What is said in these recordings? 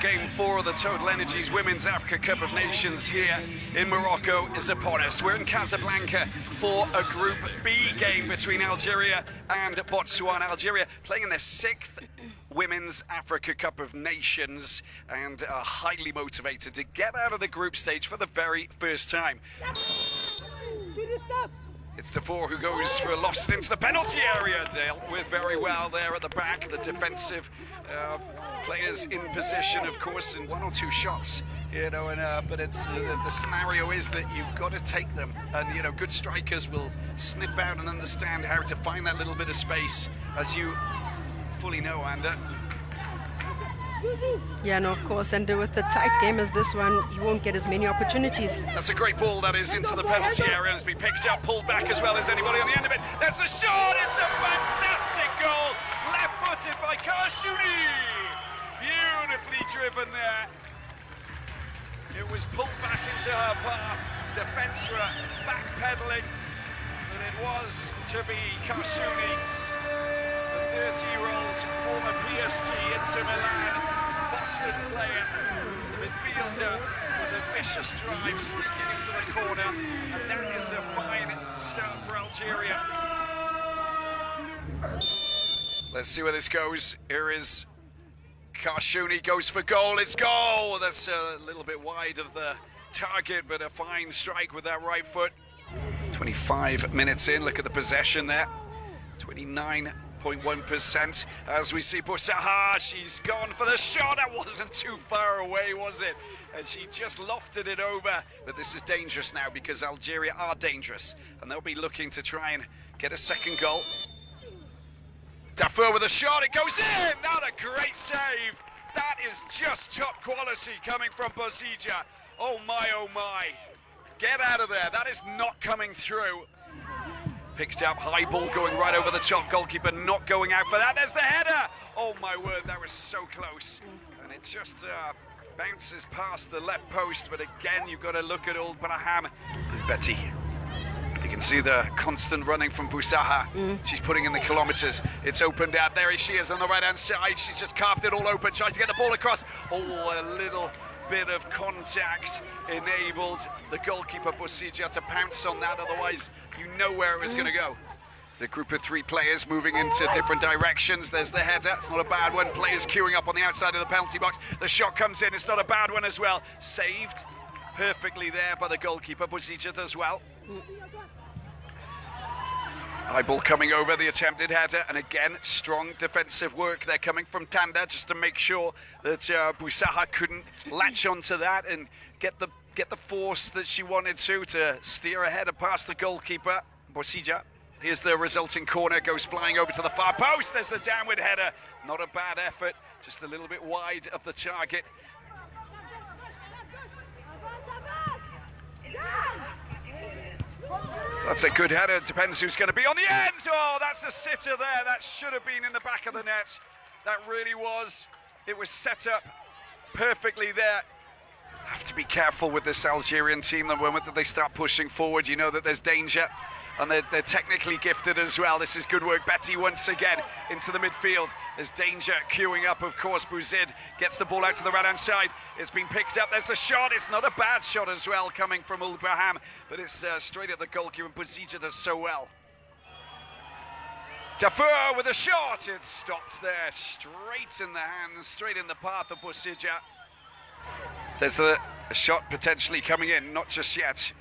game 4 of the Total Energies Women's Africa Cup of Nations here in Morocco is upon us. We're in Casablanca for a Group B game between Algeria and Botswana. Algeria playing in their 6th Women's Africa Cup of Nations and are highly motivated to get out of the group stage for the very first time. It's Tafour who goes for a loft into the penalty area, dealt with very well there at the back. The defensive players in position, of course, and 1 or 2 shots, but it's the scenario is that you've got to take them, and good strikers will sniff out and understand how to find that little bit of space, as you fully know, Anda. Yeah, no, of course, and with the tight game as this one, you won't get as many opportunities. That's a great ball, that is, into the penalty area. It's been picked up, pulled back as well as anybody on the end of it. There's the shot, it's a fantastic goal, left-footed by Kashouni. Beautifully driven there. It was pulled back into her path, defence were backpedaling, but it was to be Kashouni, the 30-year-old former PSG Inter Milan Boston player, midfielder with a vicious drive sneaking into the corner, and that is a fine start for Algeria. Let's see where this goes. Here is Kashouni, goes for goal, it's goal! That's a little bit wide of the target, but a fine strike with that right foot. 25 minutes in, look at the possession there. 29.1% as we see Bousaha, she's gone for the shot. That wasn't too far away, was it? And she just lofted it over. But this is dangerous now because Algeria are dangerous and they'll be looking to try and get a second goal. Tafour with a shot, it goes in! Not a great save. That is just top quality coming from Bozija. Oh my, get out of there. That is not coming through. Picked up, high ball going right over the top, goalkeeper not going out for that. There's the header! Oh my word, that was so close. And it just bounces past the left post, but again, you've got to look at old Braham. There's Betty. You can see the constant running from Bousaha. She's putting in the kilometers. It's opened out. There she is on the right-hand side. She's just carved it all open, tries to get the ball across. Oh, a little bit of contact enabled the goalkeeper Bozija to pounce on that, otherwise you know where it was going to go. It's a group of 3 players moving into different directions. There's the header, it's not a bad one. Players queuing up on the outside of the penalty box. The shot comes in, it's not a bad one as well. Saved perfectly there by the goalkeeper. Bozija does well. High ball coming over, the attempted header, and again, strong defensive work. They're coming from Tanda just to make sure that Bousaha couldn't latch onto that and get the force that she wanted to steer ahead and past the goalkeeper, Bozija. Here's the resulting corner, goes flying over to the far post. There's the downward header. Not a bad effort, just a little bit wide of the target. That's a good header, depends who's going to be on the end. Oh, that's a sitter there. That should have been in the back of the net. That really was. It was set up perfectly there. Have to be careful with this Algerian team. The moment that they start pushing forward, you know that there's danger. And they're technically gifted as well. This is good work. Betty once again into the midfield. There's danger queuing up, of course. Bouzid gets the ball out to the right-hand side. It's been picked up. There's the shot. It's not a bad shot as well coming from Ul Braham, but it's straight at the goalkeeper. Bozija does so well. Tafour with a shot. It's stopped there. Straight in the hands, straight in the path of Bozija. There's the shot potentially coming in. Not just yet.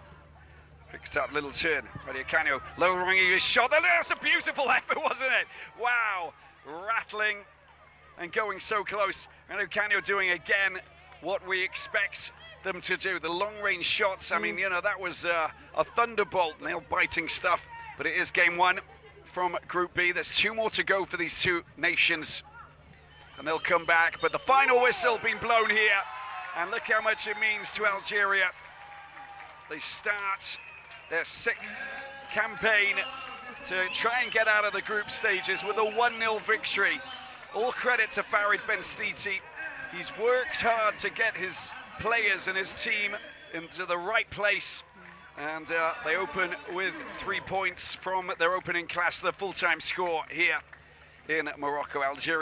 Picked up, little turn. Canio lowering his shot. That's a beautiful effort, wasn't it? Wow, rattling and going so close. Canio doing again what we expect them to do. The long-range shots. I mean, that was a thunderbolt, nail-biting stuff. But it is game 1 from Group B. There's 2 more to go for these 2 nations, and they'll come back. But the final whistle being blown here, and look how much it means to Algeria. They start their 6th campaign to try and get out of the group stages with a 1-0 victory. All credit to Farid Benstiti. He's worked hard to get his players and his team into the right place. And they open with 3 points from their opening clash, the full-time score here in Morocco, Algeria.